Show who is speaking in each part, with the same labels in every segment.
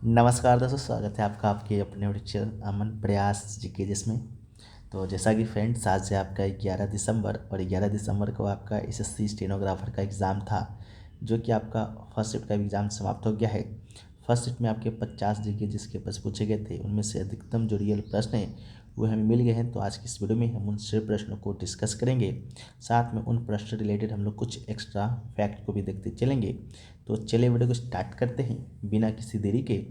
Speaker 1: नमस्कार दोस्तों, स्वागत है आपका आपके अपने टीचर अमन प्रयास जीके जिसमें। तो जैसा कि फ्रेंड्स, आज से आपका 11 दिसंबर और 11 दिसंबर को आपका एसएससी स्टेनोग्राफर का एग्ज़ाम था, जो कि आपका फर्स्ट शिफ्ट का एग्ज़ाम समाप्त हो गया है। फर्स्ट शिफ्ट में आपके 50 जीके जिसके प्रश्न पूछे गए थे, उनमें से अधिकतम जो रियल प्रश्न हैं वो हमें मिल गए हैं। तो आज की इस वीडियो में हम उन सभी प्रश्नों को डिस्कस करेंगे, साथ में उन प्रश्न रिलेटेड हम लोग कुछ एक्स्ट्रा फैक्ट को भी देखते चलेंगे। तो चलिए वीडियो को स्टार्ट करते हैं बिना किसी देरी के।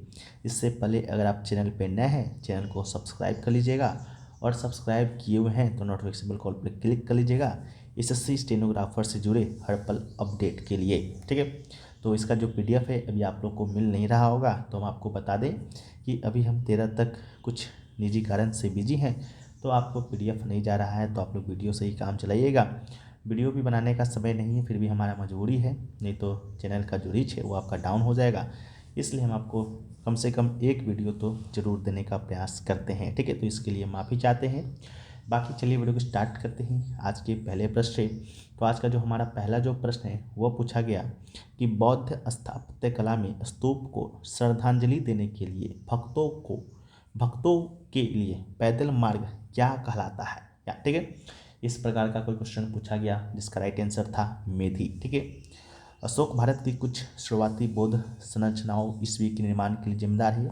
Speaker 1: इससे पहले अगर आप चैनल पर नए हैं, चैनल को सब्सक्राइब कर लीजिएगा, और सब्सक्राइब किए हुए हैं तो नोटिफिकेशन बेल कॉल पर क्लिक कर लीजिएगा एसएससी स्टेनोग्राफर से जुड़े हर पल अपडेट के लिए। ठीक है, तो इसका जो पीडीएफ है अभी आप लोग को मिल नहीं रहा होगा, तो हम आपको बता दें कि अभी हम 13 तक कुछ निजी कारण से बिजी हैं, तो आपको पीडीएफ नहीं जा रहा है, तो आप लोग वीडियो से ही काम चलाइएगा। वीडियो भी बनाने का समय नहीं है, फिर भी हमारा मजबूरी है, नहीं तो चैनल का जो रीच है वो आपका डाउन हो जाएगा। इसलिए हम आपको कम से कम एक वीडियो तो ज़रूर देने का प्रयास करते हैं। ठीक है, तो इसके लिए माफ़ी चाहते हैं। बाकी चलिए वीडियो को स्टार्ट करते हैं आज के पहले प्रश्न से। तो आज का जो हमारा पहला जो प्रश्न है वो पूछा गया कि बौद्ध स्थापत्य कला में स्तूप को श्रद्धांजलि देने के लिए भक्तों के लिए पैदल मार्ग क्या कहलाता है। या ठीक है, इस प्रकार का कोई क्वेश्चन पूछा गया जिसका राइट आंसर था मेधी। ठीक है, अशोक भारत की कुछ शुरुआती बौद्ध संरचनाओं ईस्वी के निर्माण के लिए जिम्मेदार है।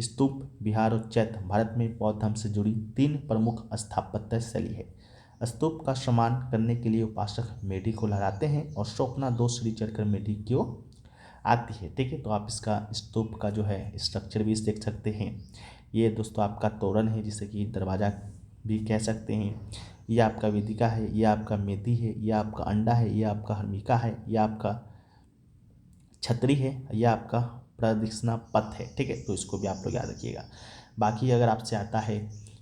Speaker 1: स्तूप, विहार और चैत्य भारत में बौद्ध धर्म से जुड़ी 3 प्रमुख स्थापत्य शैली है। स्तूप का सम्मान करने के लिए उपासक मेढी को लहराते हैं और शोभना 2 सीढ़ी चढ़कर मेढी की ओर आती है। ठीक है, तो आप इसका स्तूप का जो है स्ट्रक्चर भी देख सकते हैं। ये दोस्तों आपका तोरण है, जिसे कि दरवाज़ा भी कह सकते हैं। ये आपका वेदिका है, ये आपका मेदी है, ये आपका अंडा है, ये आपका हर्मिका है, ये आपका छतरी है, यह आपका प्रदक्षिणा पथ है। ठीक है, तो इसको भी आप लोग याद रखिएगा। बाकी अगर आपसे आता है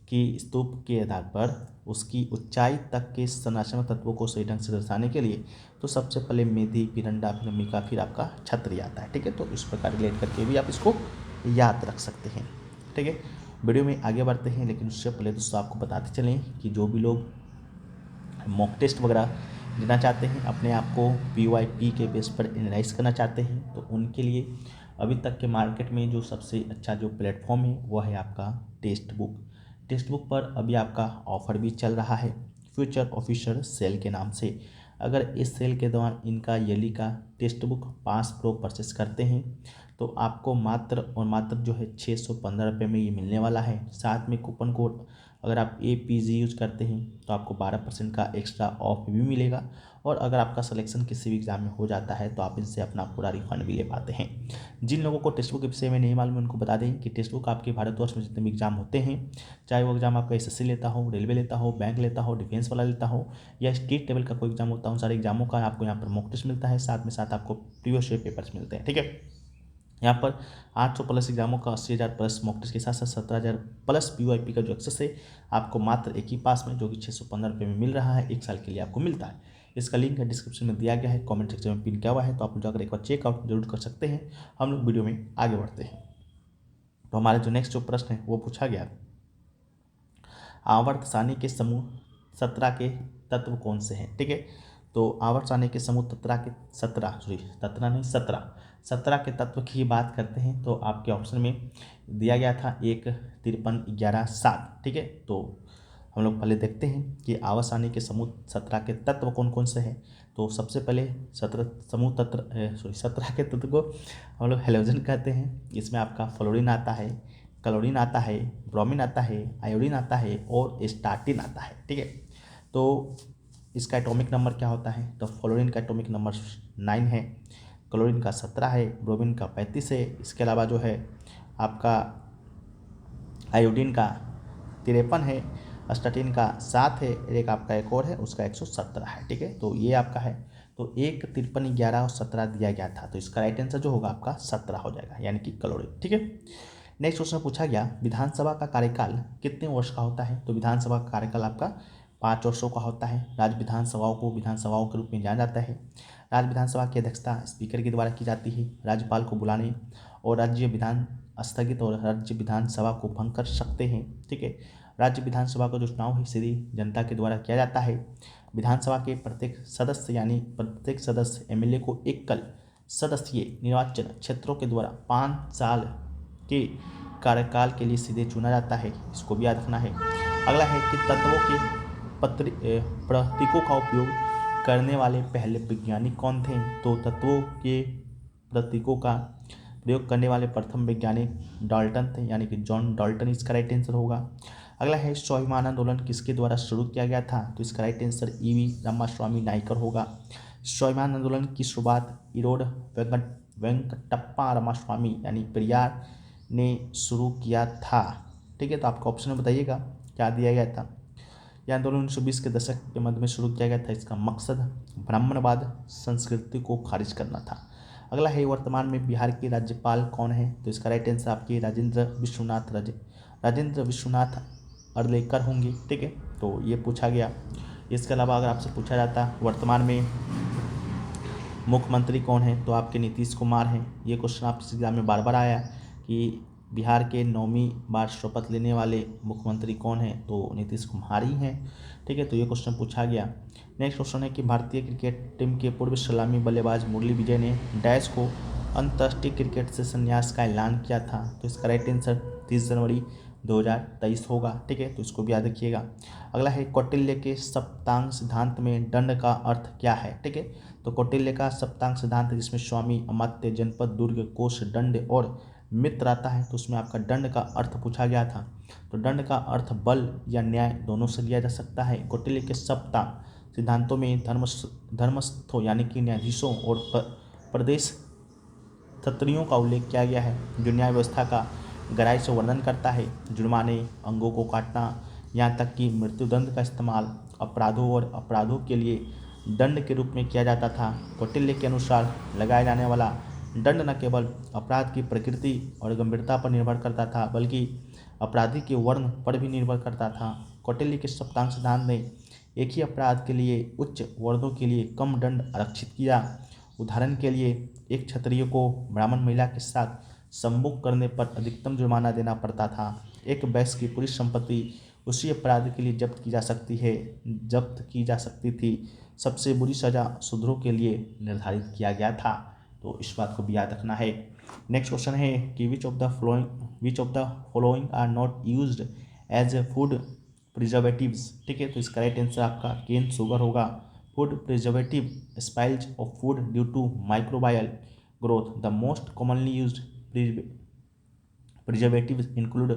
Speaker 1: कि स्तूप के आधार पर उसकी ऊंचाई तक के संरचनात्मक तत्वों को सही ढंग से दर्शाने के लिए तो सबसे पहले मेदी, फिर अंडा, फिर हर्मिका, फिर आपका छतरी आता है। ठीक है, तो इस प्रकार रिलेट करके भी आप इसको याद रख सकते हैं। ठीक है, वीडियो में आगे बढ़ते हैं, लेकिन उससे पहले दोस्तों आपको बताते चलें कि जो भी लोग मॉक टेस्ट वगैरह देना चाहते हैं, अपने आप को PYP के बेस पर एनालाइज करना चाहते हैं, तो उनके लिए अभी तक के मार्केट में जो सबसे अच्छा जो प्लेटफॉर्म है वो है आपका टेक्स्ट बुक। टेक्स्ट बुक पर अभी आपका ऑफर भी चल रहा है, फ्यूचर ऑफिसर सेल के नाम से। अगर इस सेल के दौरान इनका ईयरली का टेक्स्ट बुक 5 प्रो परचेस करते हैं तो आपको मात्र और मात्र जो है 615 रुपये में ये मिलने वाला है। साथ में कूपन कोड अगर आप APG यूज़ करते हैं तो आपको 12% का एक्स्ट्रा ऑफ भी मिलेगा, और अगर आपका सिलेक्शन किसी भी एग्ज़ाम में हो जाता है तो आप इनसे अपना पूरा रिफंड भी ले पाते हैं। जिन लोगों को टेक्स्ट बुक के विषय में नहीं मालूम, उनको बता दें कि टेक्स्ट बुक आपके भारतवर्ष में जितने भी एग्जाम होते हैं, चाहे वो एग्जाम आपका SSC लेता हो, रेलवे लेता हो, बैंक लेता हो, डिफेंस वाला लेता हो, या स्टेट लेवल का कोई एग्जाम होता हो, सारे एग्जामों का आपको यहाँ पर मॉक टेस्ट मिलता है। साथ आपको प्रीवियस ईयर पेपर्स मिलते हैं। ठीक है, यहाँ पर 800 प्लस एग्जामों का 80,000 प्लस मॉक टेस्ट के साथ साथ 17,000 प्लस PYP का जो एक्सेस है आपको मात्र एक ही पास में, जो कि 615 रुपये में मिल रहा है, 1 साल के लिए आपको मिलता है। इसका लिंक है डिस्क्रिप्शन में दिया गया है, कमेंट सेक्शन में पिन किया हुआ है, तो आप जाकर एक बार चेकआउट जरूर कर सकते हैं। हम लोग वीडियो में आगे बढ़ते हैं। तो हमारे जो नेक्स्ट जो प्रश्न है वो पूछा गया, आवर्त सारणी के समूह 17 के तत्व कौन से हैं। ठीक है, तो आवर्त सारणी के समूह 17 के तत्व की बात करते हैं तो आपके ऑप्शन में दिया गया था 1, 53, 11, 7। ठीक है, तो हम लोग पहले देखते हैं कि आवर्त सारणी के समूह 17 के तत्व कौन कौन से हैं। तो सबसे पहले 17 के तत्व को हम लोग हेलोजन कहते हैं। इसमें आपका फ्लोरीन आता है, क्लोरीन आता है, ब्रोमीन आता है, आयोडीन आता है और स्टार्टिन आता है। ठीक है, तो इसका एटॉमिक नंबर क्या होता है, तो फ्लोरीन का एटॉमिक नंबर 9 है, क्लोरीन का 17 है, ब्रोमीन का 35 है। इसके अलावा जो है आपका आयोडीन का 53 है, स्टार्टिन का 7 है, एक आपका एक और है उसका 117 है। ठीक है, तो ये आपका है। तो 1, 53, 11 और 17 दिया गया था, तो इसका राइट आंसर जो होगा आपका 17 हो जाएगा, यानी कि क्लोरीन। ठीक है, नेक्स्ट क्वेश्चन पूछा गया, विधानसभा का कार्यकाल कितने वर्ष का होता है। तो विधानसभा का कार्यकाल आपका 5 वर्षों का होता है। राज्य विधानसभाओं को विधानसभाओं के रूप में जाना जाता है। राज्य विधानसभा की अध्यक्षता स्पीकर के द्वारा की जाती है। राज्यपाल को बुलाने और राज्य विधान स्थगित और राज्य विधानसभा को भंग कर सकते हैं। ठीक है, राज्य विधानसभा का जो चुनाव है सीधी जनता के द्वारा किया जाता है। विधानसभा के प्रत्येक सदस्य यानी प्रत्येक सदस्य MLA को एकल सदस्यीय निर्वाचन क्षेत्रों के द्वारा 5 साल के कार्यकाल के लिए सीधे चुना जाता है, इसको भी याद रखना है। अगला है कि तत्वों के प्रतीकों का उपयोग करने वाले पहले वैज्ञानिक कौन थे। तो तत्वों के प्रतीकों का प्रयोग करने वाले प्रथम वैज्ञानिक डाल्टन थे, यानी कि जॉन डाल्टन इसका राइट आंसर होगा। अगला है स्वाभिमान आंदोलन किसके द्वारा शुरू किया गया था। तो इसका right answer EV Ramaswamy Naicker होगा। स्वाभिमान आंदोलन की शुरुआत इरोड वेंकटप्पा रामास्वामी यानी पेरियार ने शुरू किया था। ठीक है, तो आपका ऑप्शन में बताइएगा क्या दिया गया था। यह आंदोलन 1920 के दशक के मध्य में शुरू किया गया था। इसका मकसद ब्राह्मणवाद संस्कृति को खारिज करना था। अगला है वर्तमान में बिहार के राज्यपाल कौन है। तो इसका राइट आंसर आपके राजेंद्र विश्वनाथ अर्लेकर होंगे। ठीक है, तो ये पूछा गया। इसके अलावा अगर आपसे पूछा जाता वर्तमान में मुख्यमंत्री कौन है, तो आपके नीतीश कुमार हैं। ये क्वेश्चन आपके एग्जाम में बार बार आया कि बिहार के 9वीं बार शपथ लेने वाले मुख्यमंत्री कौन है, तो नीतीश कुमार ही हैं। ठीक है, तो ये क्वेश्चन पूछा गया। नेक्स्ट क्वेश्चन है कि भारतीय क्रिकेट टीम के पूर्व सलामी बल्लेबाज मुरली विजय ने डैश को अंतर्राष्ट्रीय क्रिकेट से संन्यास का ऐलान किया था। तो इसका राइट आंसर 30 जनवरी 2023 होगा। ठीक है, तो इसको भी याद रखिएगा। अगला है कौटिल्य के सप्तांग सिद्धांत में दंड का अर्थ क्या है। ठीक है, तो कौटिल्य का सप्तांग सिद्धांत जिसमें स्वामी अमात्य जनपद दुर्ग कोष दंड और मित्र आता है, तो उसमें आपका दंड का अर्थ पूछा गया था। तो दंड का अर्थ बल या न्याय दोनों से लिया जा सकता है। कौटिल्य के सप्तांग सिद्धांतों में धर्मस्थों यानी कि न्यायाधीशों और प्रदेश क्षत्रियों का उल्लेख किया गया है, जो न्याय व्यवस्था का गहराई से वर्णन करता है। जुर्माने, अंगों को काटना, यहाँ तक कि मृत्युदंड का इस्तेमाल अपराधों और अपराधों के लिए दंड के रूप में किया जाता था। कौटिल्य के अनुसार लगाया जाने वाला दंड न केवल अपराध की प्रकृति और गंभीरता पर निर्भर करता था, बल्कि अपराधी के वर्ण पर भी निर्भर करता था। कौटिल्य के सप्तांग सिद्धांत ने एक ही अपराध के लिए उच्च वर्णों के लिए कम दंड आरक्षित किया। उदाहरण के लिए एक क्षत्रिय को ब्राह्मण महिला के साथ संभोग करने पर अधिकतम जुर्माना देना पड़ता था। एक वैश्य की पूरी संपत्ति उसी अपराध के लिए जब्त की जा सकती थी। सबसे बुरी सजा शूद्रों के लिए निर्धारित किया गया था। तो इस बात को भी याद रखना है। नेक्स्ट क्वेश्चन है कि which of the following are not used as a food preservatives. ठीक है, तो इसका राइट आंसर आपका केन शुगर होगा। Food preservative spoils of food due to microbial growth. The most commonly used preservatives include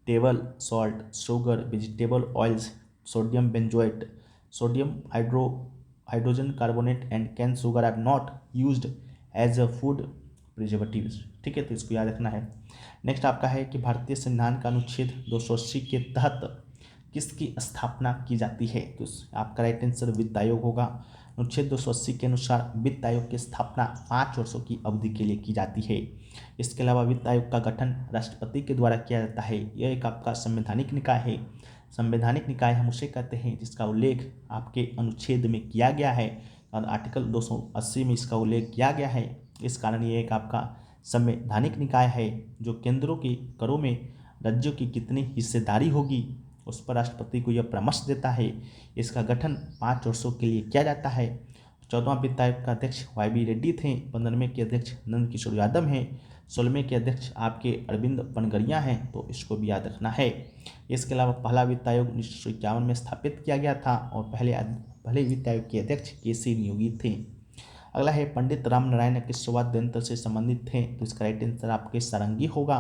Speaker 1: table salt, sugar, vegetable oils, sodium benzoate, sodium hydrogen carbonate and cane sugar are not used as a food preservatives। ठीक है, तो इसको याद रखना है। Next आपका है कि भारतीय संविधान का अनुच्छेद 280 के तहत किसकी स्थापना की जाती है। तो आपका राइट आंसर वित्त आयोग होगा। अनुच्छेद 280 के अनुसार वित्त आयोग की स्थापना 5 वर्षों की अवधि के लिए की जाती है। इसके अलावा वित्त आयोग का गठन राष्ट्रपति के द्वारा किया जाता है। यह एक आपका संवैधानिक निकाय है। संवैधानिक निकाय हम उसे कहते हैं जिसका उल्लेख आपके अनुच्छेद में किया गया है और आर्टिकल 280 में इसका उल्लेख किया गया है। इस कारण ये एक आपका संवैधानिक निकाय है जो केंद्रों के करों में राज्यों की कितनी हिस्सेदारी होगी उस पर राष्ट्रपति को यह परामर्श देता है। इसका गठन 5 वर्षों के लिए किया जाता है। 14वां वित्त आयोग का अध्यक्ष YB रेड्डी थे। 15वें के अध्यक्ष नंद किशोर यादव हैं। 16वें के अध्यक्ष आपके अरविंद पनगरिया हैं। तो इसको भी याद रखना है। इसके अलावा पहला वित्त आयोग 1951 में स्थापित किया गया था और पहले वित्त आयोग के अध्यक्ष KC नियोगी थे। अगला है पंडित रामनारायण किस वाद्य यंत्र से संबंधित थे। तो इसका राइट आंसर आपके सारंगी होगा।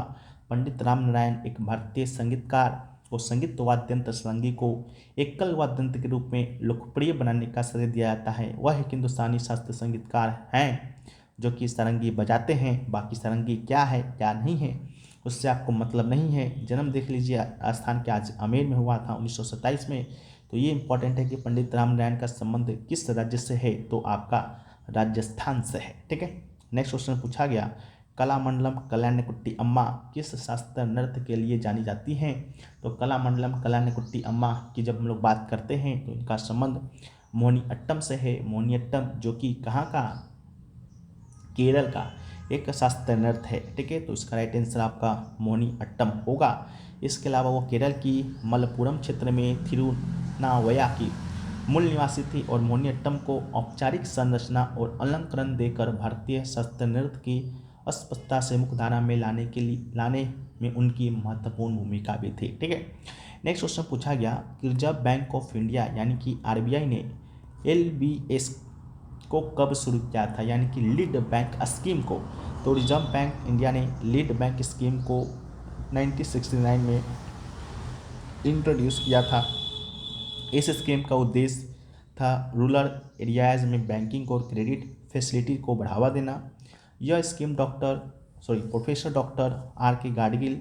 Speaker 1: पंडित रामनारायण एक भारतीय संगीतकार और संगीत वाद्य यंत्र सारंगी को एकल वाद्य यंत्र के रूप में लोकप्रिय बनाने का श्रेय दिया जाता है। वह एक हिंदुस्तानी शास्त्रीय संगीतकार हैं जो कि सारंगी बजाते हैं। बाकी सारंगी क्या है क्या नहीं है उससे आपको मतलब नहीं है। जन्म देख लीजिए राजस्थान के अजमेर में हुआ था 1927 में। तो ये इंपॉर्टेंट है कि पंडित रामनारायण का संबंध किस राज्य से है, तो आपका राजस्थान से है। ठीक है, नेक्स्ट क्वेश्चन पूछा गया कलामंडलम कल्याणकुट्टी अम्मा किस शास्त्रीय नृत्य के लिए जानी जाती हैं। तो कलामंडलम कल्याणकुट्टी अम्मा की जब हम लोग बात करते हैं तो इनका संबंध मोहिनीअट्टम से है। मोहिनीअट्टम जो कि कहाँ का, केरल का एक शास्त्रीय नृत्य है। ठीक है, तो इसका राइट आंसर आपका मोहिनीअट्टम होगा। इसके अलावा वो केरल की मलप्पुरम क्षेत्र में थिरुनावया की मूल निवासी थी और मोहिनीअट्टम को औपचारिक संरचना और अलंकरण देकर भारतीय शास्त्रीय नृत्य की अस्पष्टता से मुख्यधारा में लाने में उनकी महत्वपूर्ण भूमिका भी थी। ठीक है। नेक्स्ट क्वेश्चन पूछा गया कि रिजर्व बैंक ऑफ इंडिया यानी कि आरबीआई ने एलबीएस को कब शुरू किया था, यानी कि लीड बैंक स्कीम को। तो रिजर्व बैंक इंडिया ने लीड बैंक स्कीम को 1969 में इंट्रोड्यूस किया था। इस स्कीम का उद्देश्य था रूरल एरियाज में बैंकिंग और क्रेडिट फैसिलिटी को बढ़ावा देना। यह स्कीम प्रोफेसर डॉक्टर आर के गाडगिल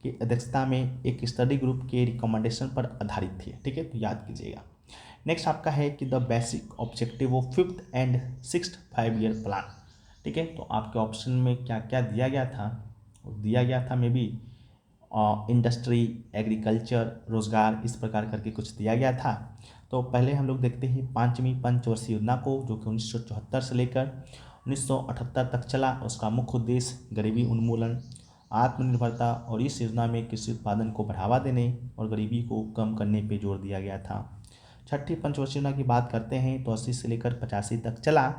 Speaker 1: की अध्यक्षता में एक स्टडी ग्रुप के रिकमेंडेशन पर आधारित थी। ठीक है, तो याद कीजिएगा। नेक्स्ट आपका है कि the basic objective of 5th and 6th 5-year plan. ठीक है, तो आपके ऑप्शन में क्या क्या दिया गया था मे बी इंडस्ट्री, एग्रीकल्चर, रोजगार, इस प्रकार करके कुछ दिया गया था। तो पहले हम लोग देखते हैं 5वीं पंचवर्षीय योजना को, जो कि 1974 से लेकर 1978 तक चला। उसका मुख्य उद्देश्य गरीबी उन्मूलन, आत्मनिर्भरता और इस योजना में कृषि उत्पादन को बढ़ावा देने और गरीबी को कम करने पर जोर दिया गया था। 6ठी पंचवर्षीय योजना की बात करते हैं तो 80 से लेकर 85 तक चला।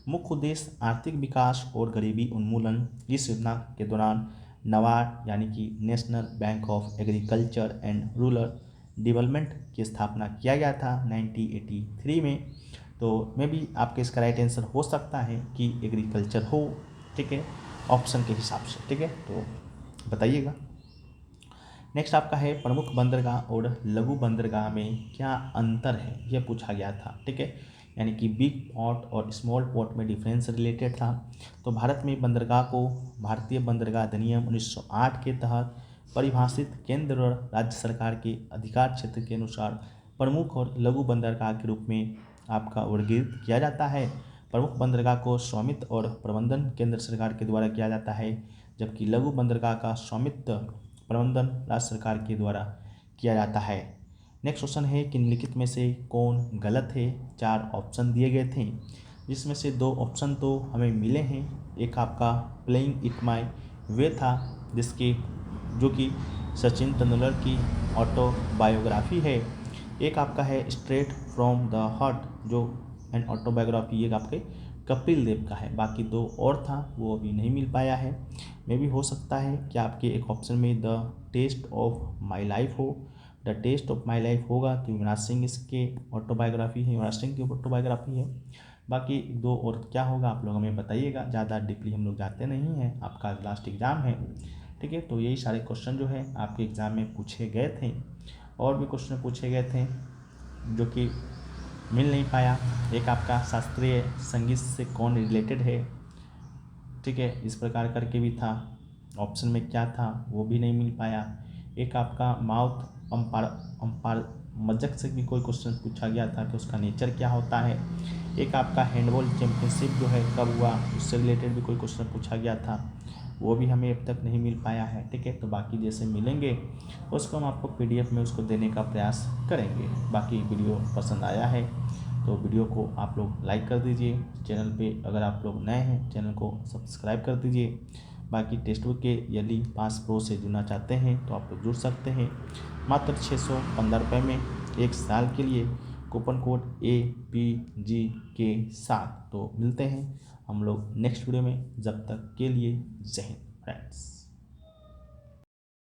Speaker 1: मुख्य उद्देश्य आर्थिक विकास और गरीबी उन्मूलन। इस योजना के दौरान नबार्ड यानी कि national bank of agriculture and rural development की स्थापना किया गया था 1983 में। तो मे भी आपके इसका राइट आंसर हो सकता है कि एग्रीकल्चर हो। ठीक है, ऑप्शन के हिसाब से। ठीक है, तो बताइएगा। नेक्स्ट आपका है प्रमुख बंदरगाह और लघु बंदरगाह में क्या अंतर है, यह पूछा गया था। ठीक है, यानी कि बिग पोर्ट और स्मॉल पोर्ट में डिफरेंस रिलेटेड था। तो भारत में बंदरगाह को भारतीय बंदरगाह अधिनियम 1908 के तहत परिभाषित केंद्र और राज्य सरकार के अधिकार क्षेत्र के अनुसार प्रमुख और लघु बंदरगाह के रूप में आपका वर्गीकृत किया जाता है। प्रमुख बंदरगाह को स्वामित्व और प्रबंधन केंद्र सरकार के द्वारा किया जाता है, जबकि लघु बंदरगाह का स्वामित्व प्रबंधन राज्य सरकार के द्वारा किया जाता है। नेक्स्ट क्वेश्चन है कि निम्नलिखित में से कौन गलत है। 4 ऑप्शन दिए गए थे, जिसमें से 2 ऑप्शन तो हमें मिले हैं। एक आपका प्लेइंग इट माई वे था, जो कि सचिन तेंदुलकर की ऑटोबायोग्राफी है। एक आपका है स्ट्रेट फ्रॉम द हार्ट, जो एन ऑटोबायोग्राफी एक आपके कपिल देव का है। बाकी 2 और था, वो अभी नहीं मिल पाया है। मे भी हो सकता है कि आपके एक ऑप्शन में the test of my life हो। The test of my life होगा तो युवराज सिंह इसके ऑटोबायोग्राफी है, युवराज सिंह की ऑटोबायोग्राफी है। बाकी 2 और क्या होगा आप लोग हमें बताइएगा। ज़्यादा डीपली हम लोग जाते नहीं हैं, आपका लास्ट एग्ज़ाम है। ठीक है, तो यही सारे क्वेश्चन जो है आपके एग्ज़ाम में पूछे गए थे। और भी क्वेश्चन पूछे गए थे जो कि मिल नहीं पाया। एक आपका शास्त्रीय संगीत से कौन रिलेटेड है। ठीक है, इस प्रकार करके भी था। ऑप्शन में क्या था वो भी नहीं मिल पाया। एक आपका माउथ अंपार मज्जक से भी कोई क्वेश्चन पूछा गया था कि उसका नेचर क्या होता है। एक आपका हैंडबॉल चैंपियनशिप जो है कब हुआ, उससे रिलेटेड भी कोई क्वेश्चन पूछा गया था, वो भी हमें अब तक नहीं मिल पाया है। ठीक है, तो बाकी जैसे मिलेंगे उसको हम आपको PDF में उसको देने का प्रयास करेंगे। बाकी वीडियो पसंद आया है तो वीडियो को आप लोग लाइक कर दीजिए। चैनल पे अगर आप लोग नए हैं चैनल को सब्सक्राइब कर दीजिए। बाकी टेक्स्ट बुक के यदि पास प्रो से जुड़ना चाहते हैं तो आप लोग जुड़ सकते हैं मात्र 615 रुपये में 1 साल के लिए, कूपन कोड APG के साथ। तो मिलते हैं हम लोग नेक्स्ट वीडियो में, जब तक के लिए जय हिंद फ्रेंड्स।